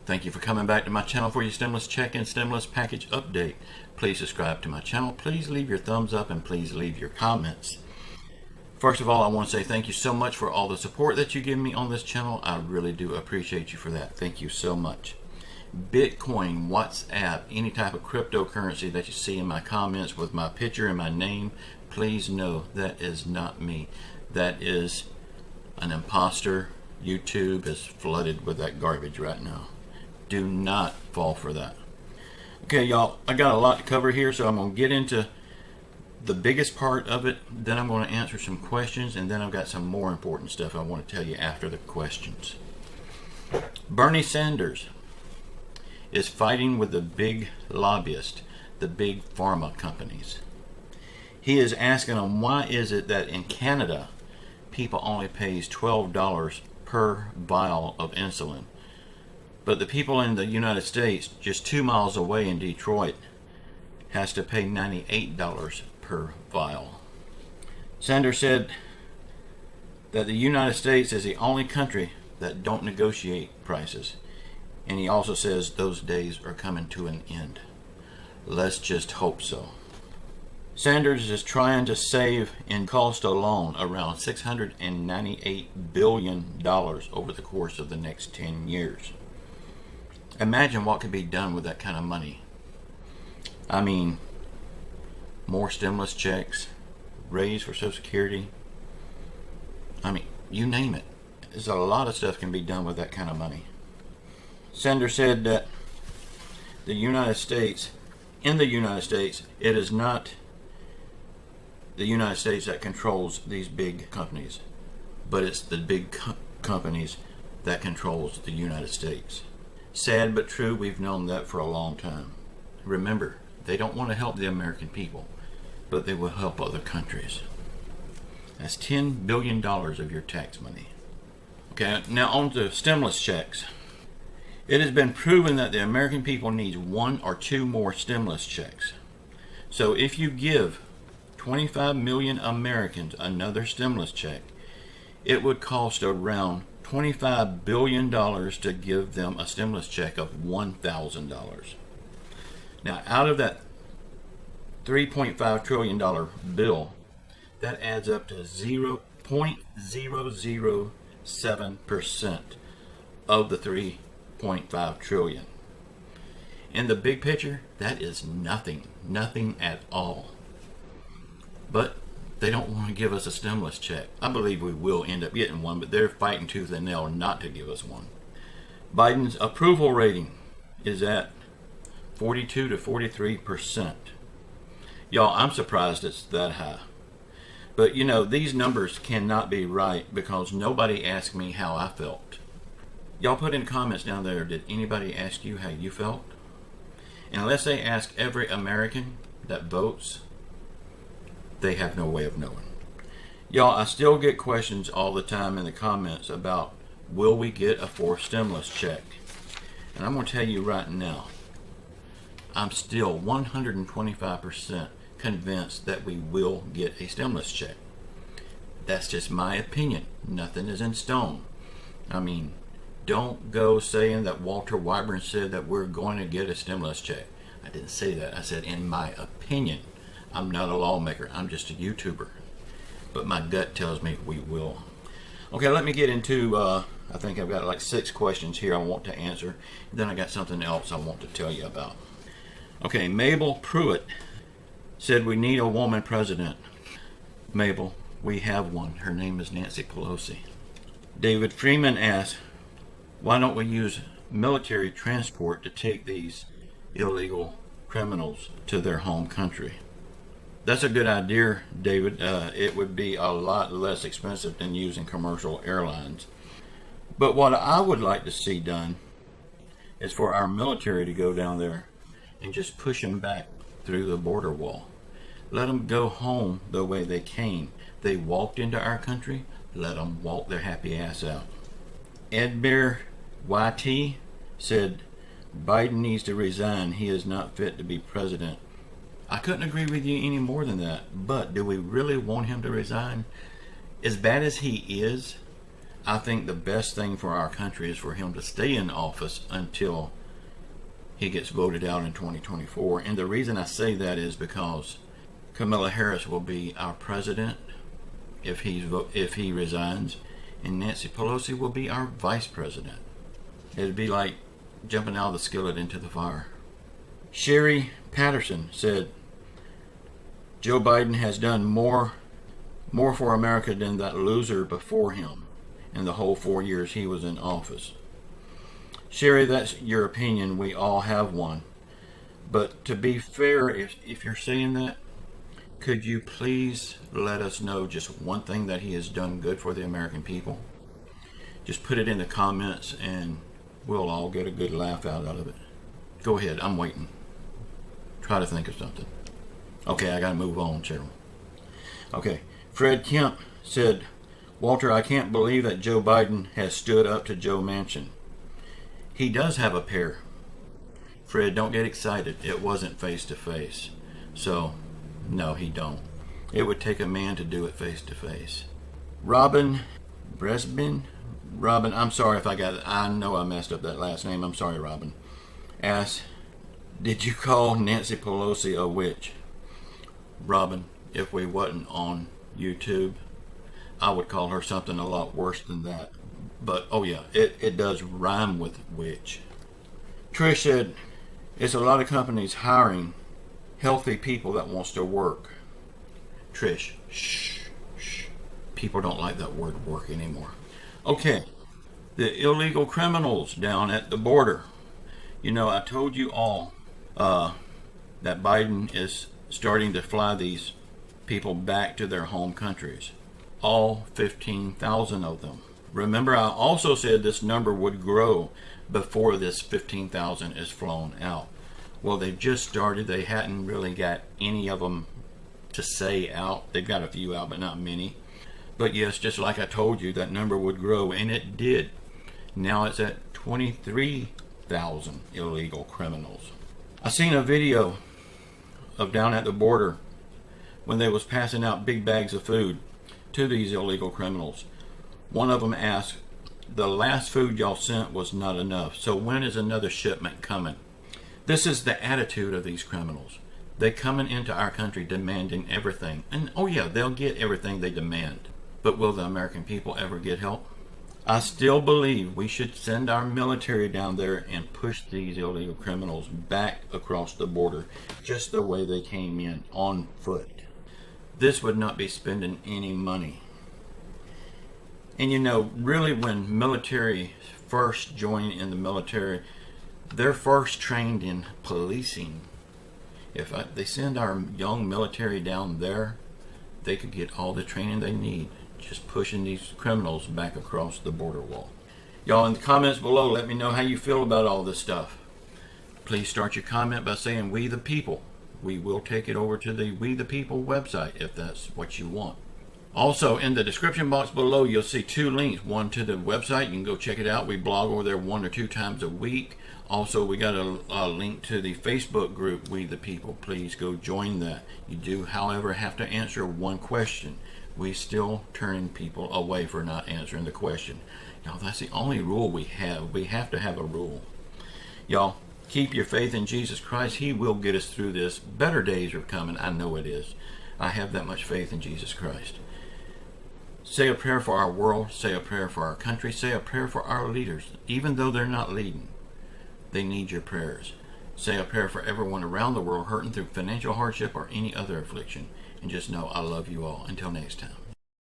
Thank you for coming back to my channel for your stimulus check and stimulus package update. Please subscribe to my channel. Please leave your thumbs up and please leave your comments. First of all, I want to say thank you so much for all the support that you give me on this channel. I really do appreciate you for that. Thank you so much. Bitcoin, WhatsApp, any type of cryptocurrency that you see in my comments with my picture and my name, please know that is not me. That is an imposter. YouTube is flooded with that garbage right now. Do not fall for that. Okay, y'all, I got a lot to cover here, so I'm going to get into the biggest part of it. Then I'm going to answer some questions, and then I've got some more important stuff I want to tell you after the questions. Bernie Sanders is fighting with the big lobbyists, the big pharma companies. He is asking them, why is it that in Canada people only pays $12 per vial of insulin, but the people in the United States, just 2 miles away in Detroit, has to pay $98 per vial. Sanders said that the United States is the only country that don't negotiate prices. And he also says those days are coming to an end. Let's just hope so. Sanders is trying to save in cost alone around $698 billion over the course of the next 10 years. Imagine what could be done with that kind of money. I mean, more stimulus checks, raise for Social Security. I mean, you name it. There's a lot of stuff can be done with that kind of money. Sanders said that in the United States, it is not the United States that controls these big companies, but it's the big companies that controls the United States. Sad but true, we've known that for a long time. Remember, they don't want to help the American people, but they will help other countries. That's $10 billion of your tax money. Okay, now on to stimulus checks. It has been proven that the American people needs 1 or 2 more stimulus checks. So if you give 25 million Americans another stimulus check, it would cost around $25 billion to give them a stimulus check of $1,000. Now, out of that $3.5 trillion bill, that adds up to 0.007% of the $3.5 trillion. In the big picture, that is nothing at all. But they don't want to give us a stimulus check. I believe we will end up getting one, but they're fighting tooth and nail not to give us one. Biden's approval rating is at 42 to 43%. Y'all, I'm surprised it's that high. But you know, these numbers cannot be right because nobody asked me how I felt. Y'all put in comments down there, did anybody ask you how you felt? And unless they ask every American that votes, they have no way of knowing. Y'all, I still get questions all the time in the comments about, will we get a 4th stimulus check? And I'm going to tell you right now, I'm still 125% convinced that we will get a stimulus check. That's just my opinion. Nothing is in stone. I mean, don't go saying that Walter Wyburn said that we're going to get a stimulus check. I didn't say that. I said in my opinion. I'm not a lawmaker. I'm just a YouTuber. But my gut tells me we will. Okay, let me get into, I think I've got like 6 questions here I want to answer. Then I got something else I want to tell you about. Okay, Mabel Pruitt said we need a woman president. Mabel, we have one. Her name is Nancy Pelosi. David Freeman asked, why don't we use military transport to take these illegal criminals to their home country? That's a good idea, David. It would be a lot less expensive than using commercial airlines. But what I would like to see done is for our military to go down there and just push them back through the border wall. Let them go home the way they came. They walked into our country, let them walk their happy ass out. Ed Bear YT said, Biden needs to resign. He is not fit to be president. I couldn't agree with you any more than that. But do we really want him to resign? As bad as he is, I think the best thing for our country is for him to stay in office until he gets voted out in 2024. And the reason I say that is because Kamala Harris will be our president if he resigns, and Nancy Pelosi will be our vice president. It'd be like jumping out of the skillet into the fire. Sherry Patterson said, Joe Biden has done more for America than that loser before him in the whole 4 years he was in office. Sherry, that's your opinion. We all have one. But to be fair, if you're saying that, could you please let us know just one thing that he has done good for the American people? Just put it in the comments and we'll all get a good laugh out of it. Go ahead, I'm waiting. Try to think of something. Okay, I gotta move on, Cheryl. Okay, Fred Kemp said, Walter, I can't believe that Joe Biden has stood up to Joe Manchin. He does have a pair. Fred, don't get excited. It wasn't face to face. So, no, he don't. It would take a man to do it face to face. Robin Bresbin? Robin, I'm sorry if I know I messed up that last name. I'm sorry, Robin. Asks, did you call Nancy Pelosi a witch? Robin, if we wasn't on YouTube, I would call her something a lot worse than that. But, oh yeah, it does rhyme with witch. Trish said, it's a lot of companies hiring healthy people that wants to work. Trish, shh. People don't like that word work anymore. Okay, the illegal criminals down at the border. You know, I told you all that Biden is starting to fly these people back to their home countries. All 15,000 of them. Remember, I also said this number would grow before this 15,000 is flown out. Well, they've just started. They hadn't really got any of them to say out. They've got a few out, but not many. But yes, just like I told you, that number would grow, and it did. Now it's at 23,000 illegal criminals. I seen a video of down at the border when they was passing out big bags of food to these illegal criminals. One of them asked, the last food y'all sent was not enough, so when is another shipment coming? This is the attitude of these criminals. They coming into our country demanding everything. And oh yeah, they'll get everything they demand. But will the American people ever get help? I still believe we should send our military down there and push these illegal criminals back across the border just the way they came in, on foot. This would not be spending any money. And you know, really when military first join in the military, they're first trained in policing. If they send our young military down there, they could get all the training they need, just pushing these criminals back across the border wall. Y'all in the comments below, let me know how you feel about all this stuff. Please start your comment by saying We the People. We will take it over to the We the People website if that's what you want. Also, in the description box below, you'll see two links. One to the website. You can go check it out. We blog over there 1 or 2 times a week. Also, we got a link to the Facebook group, We the People. Please go join that. You do, however, have to answer one question. We still turning people away for not answering the question. Y'all, that's the only rule we have. We have to have a rule. Y'all, keep your faith in Jesus Christ. He will get us through this. Better days are coming. I know it is. I have that much faith in Jesus Christ. Say a prayer for our world. Say a prayer for our country. Say a prayer for our leaders. Even though they're not leading, they need your prayers. Say a prayer for everyone around the world hurting through financial hardship or any other affliction. And just know I love you all. Until next time.